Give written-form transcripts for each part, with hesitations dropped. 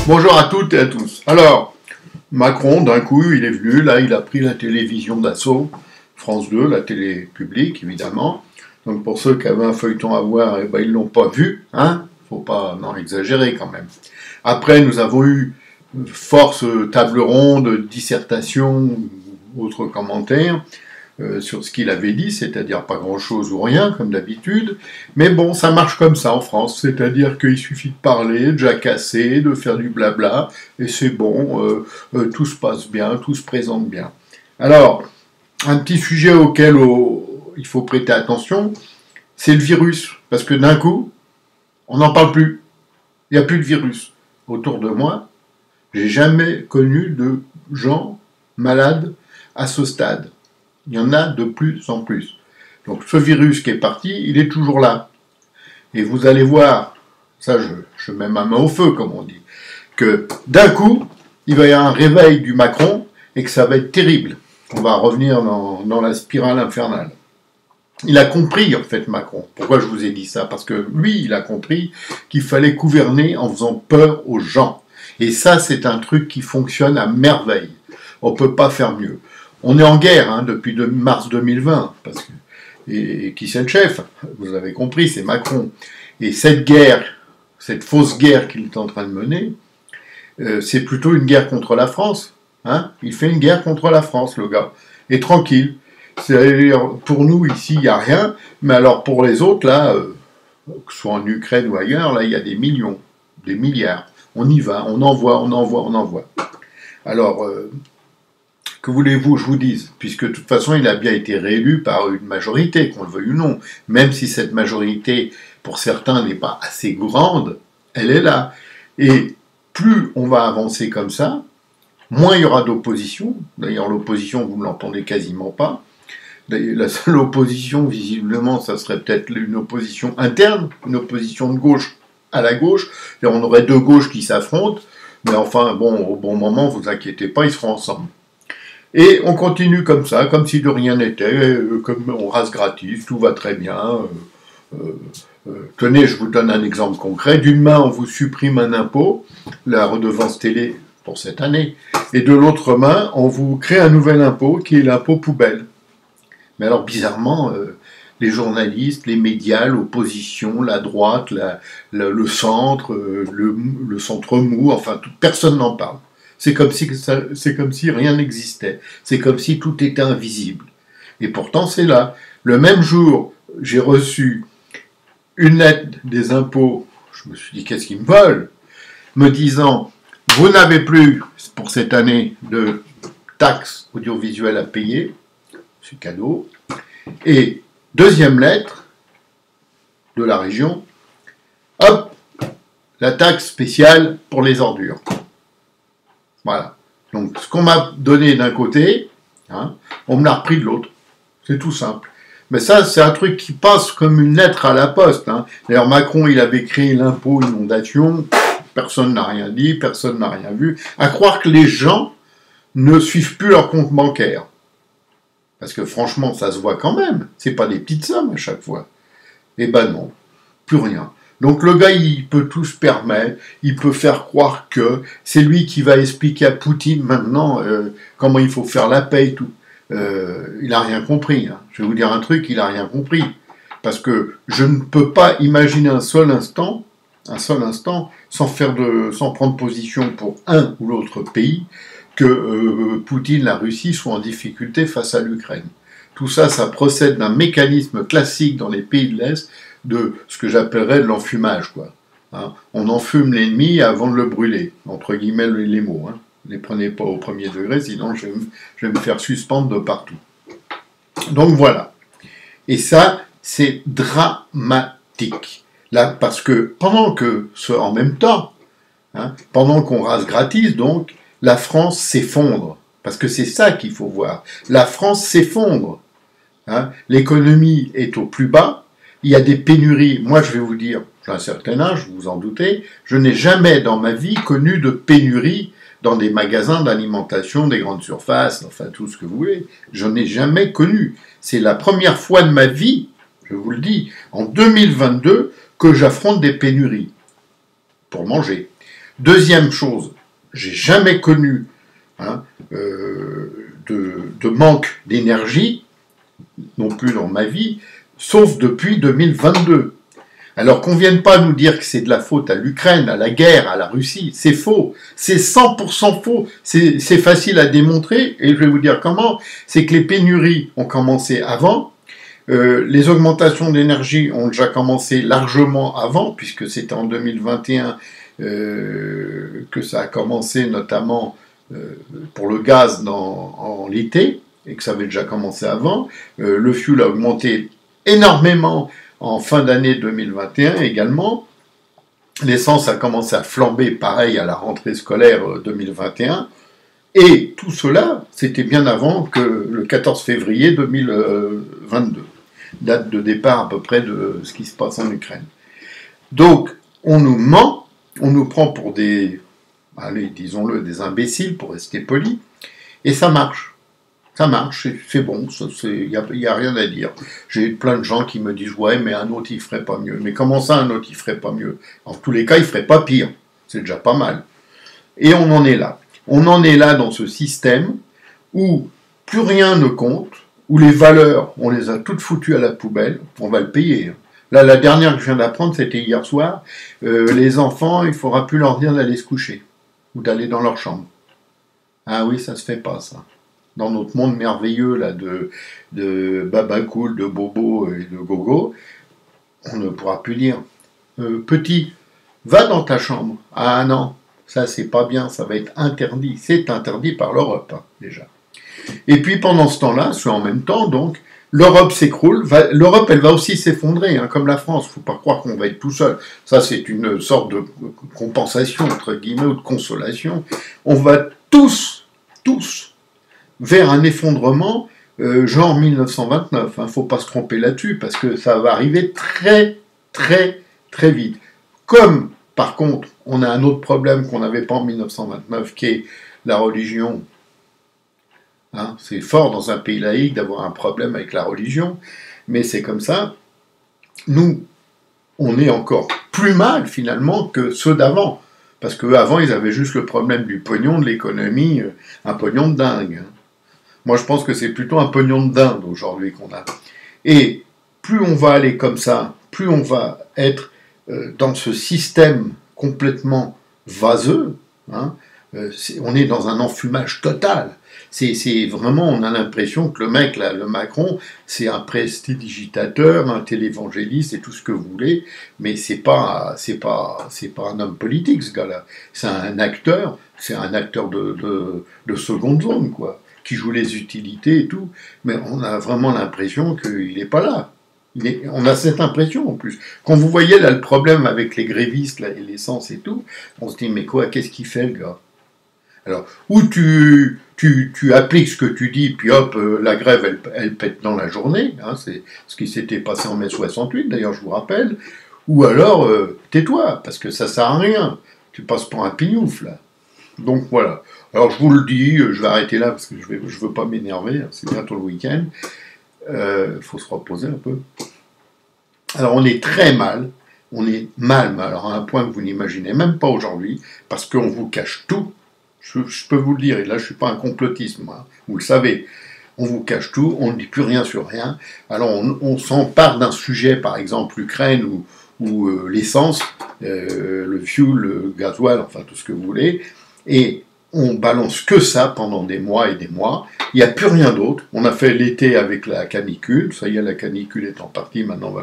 Bonjour à toutes et à tous. Alors, Macron, d'un coup, il est venu, là, il a pris la télévision d'assaut, France 2, la télé publique, évidemment. Donc, pour ceux qui avaient un feuilleton à voir, eh ben, ils ne l'ont pas vu, hein. Faut pas exagérer quand même. Après, nous avons eu force table ronde, dissertation, autres commentaires sur ce qu'il avait dit, c'est-à-dire pas grand-chose ou rien, comme d'habitude. Mais bon, ça marche comme ça en France, c'est-à-dire qu'il suffit de parler, de jacasser, de faire du blabla, et c'est bon, tout se passe bien, tout se présente bien. Alors, un petit sujet auquel il faut prêter attention, c'est le virus, parce que d'un coup, on n'en parle plus. Il n'y a plus de virus. Autour de moi, j'ai jamais connu de gens malades à ce stade. Il y en a de plus en plus. Donc ce virus qui est parti, il est toujours là. Et vous allez voir, ça je mets ma main au feu, comme on dit, que d'un coup, il va y avoir un réveil du Macron et que ça va être terrible. On va revenir dans la spirale infernale. Il a compris, en fait, Macron. Pourquoi je vous ai dit ça? Parce que lui, il a compris qu'il fallait gouverner en faisant peur aux gens. Et ça, c'est un truc qui fonctionne à merveille. On ne peut pas faire mieux. On est en guerre depuis mars 2020. Et qui c'est le chef? Vous avez compris, c'est Macron. Et cette guerre, cette fausse guerre qu'il est en train de mener, c'est plutôt une guerre contre la France. Il fait une guerre contre la France, le gars. Et tranquille. C'est-à-dire, pour nous, ici, il n'y a rien, mais alors pour les autres, là, que ce soit en Ukraine ou ailleurs, là, il y a des millions, des milliards. On y va, on envoie. Alors, que voulez-vous que je vous dise? Puisque de toute façon, il a bien été réélu par une majorité, qu'on le veuille ou non. Même si cette majorité, pour certains, n'est pas assez grande, elle est là. Et plus on va avancer comme ça, moins il y aura d'opposition. D'ailleurs, l'opposition, vous ne l'entendez quasiment pas. La seule opposition, visiblement, ça serait peut-être une opposition interne, une opposition de gauche à la gauche. Et on aurait deux gauches qui s'affrontent, mais enfin, bon, au bon moment, vous inquiétez pas, ils seront ensemble. Et on continue comme ça, comme si de rien n'était, comme on rase gratis, tout va très bien. Tenez, je vous donne un exemple concret. D'une main, on vous supprime un impôt, la redevance télé pour cette année, et de l'autre main, on vous crée un nouvel impôt qui est l'impôt poubelle. Mais alors, bizarrement, les journalistes, les médias, l'opposition, la droite, le centre, le centre mou, enfin, personne n'en parle. C'est comme si rien n'existait. C'est comme si tout était invisible. Et pourtant, c'est là. Le même jour, j'ai reçu une lettre des impôts. Je me suis dit, qu'est-ce qu'ils me veulent? Me disant, vous n'avez plus, pour cette année, de taxes audiovisuelles à payer. C'est cadeau. Et deuxième lettre de la région, hop, la taxe spéciale pour les ordures. Voilà. Donc ce qu'on m'a donné d'un côté, on me l'a repris de l'autre. C'est tout simple. Mais ça, c'est un truc qui passe comme une lettre à la poste. D'ailleurs, Macron, il avait créé l'impôt inondation. Personne n'a rien dit, personne n'a rien vu. À croire que les gens ne suivent plus leur compte bancaire. Parce que franchement, ça se voit quand même. C'est pas des petites sommes à chaque fois. Eh ben non, plus rien. Donc le gars, il peut tout se permettre, il peut faire croire que c'est lui qui va expliquer à Poutine maintenant comment il faut faire la paix et tout. Il n'a rien compris. Je vais vous dire un truc, il n'a rien compris. Parce que je ne peux pas imaginer un seul instant, sans prendre position pour un ou l'autre pays, que Poutine, la Russie, soit en difficulté face à l'Ukraine. Tout ça, ça procède d'un mécanisme classique dans les pays de l'Est, de ce que j'appellerais de l'enfumage, quoi. On enfume l'ennemi avant de le brûler, entre guillemets les mots. Ne les prenez pas au premier degré, sinon je vais me faire suspendre de partout. Donc voilà. Et ça, c'est dramatique. Là, parce que en même temps, pendant qu'on rase gratis, donc, la France s'effondre. Parce que c'est ça qu'il faut voir. La France s'effondre. L'économie est au plus bas. Il y a des pénuries. Moi, je vais vous dire, j'ai un certain âge, vous vous en doutez, je n'ai jamais dans ma vie connu de pénurie dans des magasins d'alimentation, des grandes surfaces, enfin tout ce que vous voulez. Je n'ai jamais connu. C'est la première fois de ma vie, je vous le dis, en 2022, que j'affronte des pénuries pour manger. Deuxième chose, j'ai jamais connu hein, de manque d'énergie, non plus dans ma vie, sauf depuis 2022. Alors qu'on ne vienne pas nous dire que c'est de la faute à l'Ukraine, à la guerre, à la Russie, c'est faux, c'est 100% faux, c'est facile à démontrer, et je vais vous dire comment, c'est que les pénuries ont commencé avant, les augmentations d'énergie ont déjà commencé largement avant, puisque c'était en 2021 que ça a commencé notamment pour le gaz en l'été, et que ça avait déjà commencé avant, le fuel a augmenté énormément en fin d'année 2021 également. L'essence a commencé à flamber, pareil à la rentrée scolaire 2021. Et tout cela, c'était bien avant que le 14 février 2022, date de départ à peu près de ce qui se passe en Ukraine. Donc, on nous ment, on nous prend pour des, allez, disons-le, des imbéciles, pour rester poli, et ça marche. Ça marche, c'est bon, il n'y a rien à dire. J'ai plein de gens qui me disent « Ouais, mais un autre, il ferait pas mieux. » Mais comment ça, un autre, il ferait pas mieux? En tous les cas, il ferait pas pire. C'est déjà pas mal. Et on en est là. On en est là dans ce système où plus rien ne compte, où les valeurs, on les a toutes foutues à la poubelle, on va le payer. Là, la dernière que je viens d'apprendre, c'était hier soir, les enfants, il ne faudra plus leur dire d'aller se coucher, ou d'aller dans leur chambre. Ah oui, ça se fait pas, ça. Dans notre monde merveilleux là de baba cool, de bobo et de gogo, on ne pourra plus dire petit, va dans ta chambre. Ah non, ça c'est pas bien, ça va être interdit. C'est interdit par l'Europe, hein, déjà. Et puis pendant ce temps-là, c'est en même temps, donc, l'Europe s'écroule. L'Europe, elle va aussi s'effondrer, hein, comme la France. Il ne faut pas croire qu'on va être tout seul. Ça, c'est une sorte de compensation, entre guillemets, ou de consolation. On va tous, vers un effondrement genre 1929. Il ne faut pas se tromper là-dessus, parce que ça va arriver très vite. Comme, par contre, on a un autre problème qu'on n'avait pas en 1929, qui est la religion. Hein, c'est fort dans un pays laïque d'avoir un problème avec la religion, mais c'est comme ça. Nous, on est encore plus mal, finalement, que ceux d'avant. Parce qu'avant, ils avaient juste le problème du pognon, de l'économie, un pognon de dingue. Moi, je pense que c'est plutôt un pognon de dinde aujourd'hui qu'on a. Et plus on va aller comme ça, plus on va être dans ce système complètement vaseux, hein, on est dans un enfumage total. C'est vraiment, on a l'impression que le mec, là, le Macron, c'est un prestidigitateur, un télévangéliste et tout ce que vous voulez, mais c'est pas un homme politique, ce gars-là. C'est un acteur de seconde zone, quoi, qui joue les utilités et tout, mais on a vraiment l'impression qu'il n'est pas là. On a cette impression en plus. Quand vous voyez là le problème avec les grévistes là, et l'essence et tout, on se dit mais quoi, qu'est-ce qu'il fait le gars? Alors, ou tu appliques ce que tu dis, puis hop, la grève, elle pète dans la journée, hein, c'est ce qui s'était passé en mai 68, d'ailleurs, je vous rappelle, ou alors, tais-toi, parce que ça sert à rien, tu passes pour un pignouf, là. Donc, voilà. Alors, je vous le dis, je vais arrêter là, parce que je veux pas m'énerver, hein, c'est bientôt le week-end, faut se reposer un peu. Alors, on est très mal, on est mal, alors à un point que vous n'imaginez même pas aujourd'hui, parce qu'on vous cache tout. Je peux vous le dire, et là je ne suis pas un complotiste, moi, vous le savez, on vous cache tout, on ne dit plus rien sur rien, alors on s'empare d'un sujet, par exemple l'Ukraine ou l'essence, le fuel, le gasoil, enfin tout ce que vous voulez, et on balance que ça pendant des mois et des mois, il n'y a plus rien d'autre, on a fait l'été avec la canicule, ça y est, la canicule est en partie, maintenant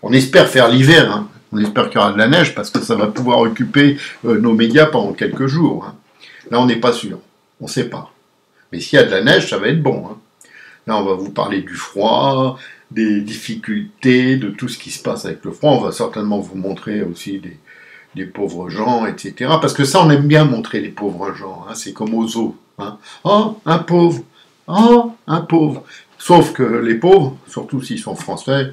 on espère faire l'hiver, hein. On espère qu'il y aura de la neige, parce que ça va pouvoir occuper nos médias pendant quelques jours, hein. Là, on n'est pas sûr. On ne sait pas. Mais s'il y a de la neige, ça va être bon. Hein. Là, on va vous parler du froid, des difficultés, de tout ce qui se passe avec le froid. On va certainement vous montrer aussi des pauvres gens, etc. Parce que ça, on aime bien montrer les pauvres gens. Hein. C'est comme aux zoos. Hein. Oh, un pauvre. Oh, un pauvre. Sauf que les pauvres, surtout s'ils sont français,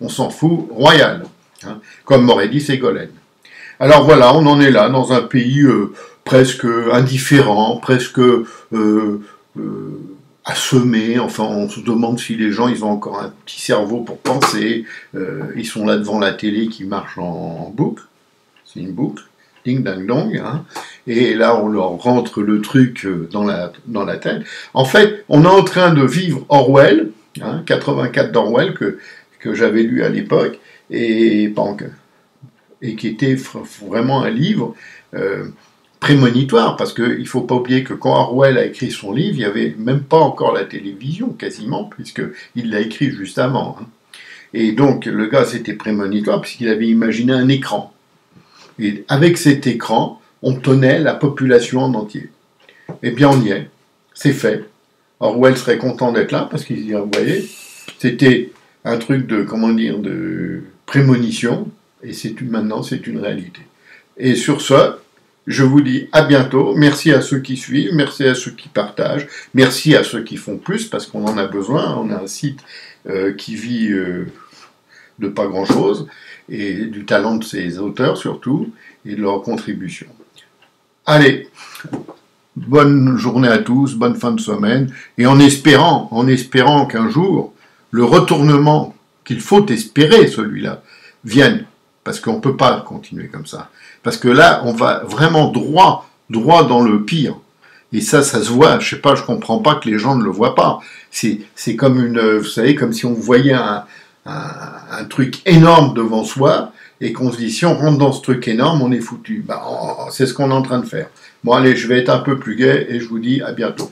on s'en fout, royal. Hein. Comme m'aurait dit Ségolène. Alors voilà, on en est là, dans un pays presque indifférent, presque assommé. Enfin, on se demande si les gens, ils ont encore un petit cerveau pour penser. Ils sont là devant la télé qui marche en boucle. C'est une boucle. ding dang dong, hein, et là on leur rentre le truc dans la tête. En fait, on est en train de vivre Orwell, 84 d'Orwell, que j'avais lu à l'époque, et qui était vraiment un livre prémonitoire, parce qu'il ne faut pas oublier que quand Orwell a écrit son livre, il n'y avait même pas encore la télévision, quasiment, puisqu'il l'a écrit juste avant. Hein. Et donc, le gars, c'était prémonitoire, puisqu'il avait imaginé un écran. Et avec cet écran, on tenait la population en entier. Eh bien, on y est. C'est fait. Orwell serait content d'être là, parce qu'il dit, vous voyez, c'était un truc de prémonition, et maintenant, c'est une réalité. Et sur ce, je vous dis à bientôt. Merci à ceux qui suivent, merci à ceux qui partagent, merci à ceux qui font plus, parce qu'on en a besoin. On a un site qui vit de pas grand-chose, et du talent de ses auteurs surtout, et de leur contribution. Allez, bonne journée à tous, bonne fin de semaine, et en espérant qu'un jour, le retournement qu'il faut espérer, celui-là, vienne, parce qu'on ne peut pas continuer comme ça. Parce que là, on va vraiment droit dans le pire. Et ça se voit. Je sais pas, je comprends pas que les gens ne le voient pas. C'est comme vous savez, comme si on voyait un truc énorme devant soi, et qu'on se dit, si on rentre dans ce truc énorme, on est foutu. C'est ce qu'on est en train de faire. Bon, allez, je vais être un peu plus gai, et je vous dis à bientôt.